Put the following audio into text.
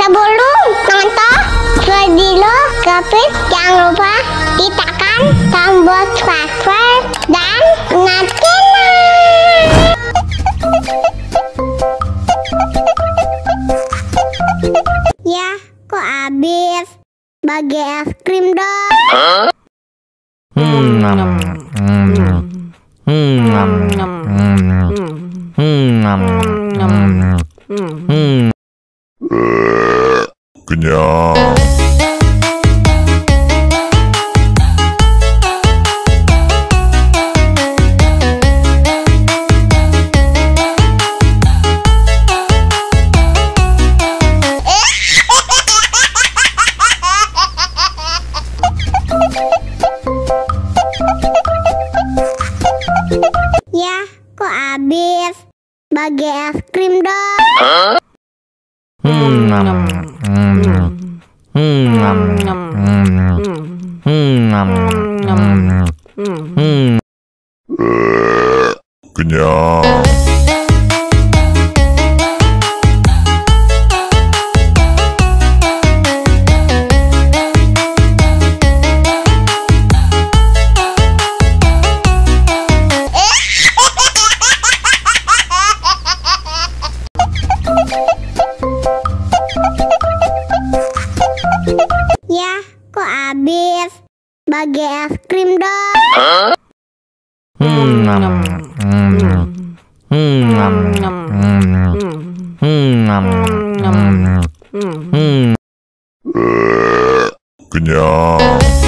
Sebelum nonton video Kepit, jangan lupa tekan tombol subscribe dan nyalakan. Ya, kok habis? Bagi es krim dong. Kenyang. Ya, kok habis? Bagi es krim dong. Kenyang. Ya, kok habis? Bagi es krim dong. Kenyang.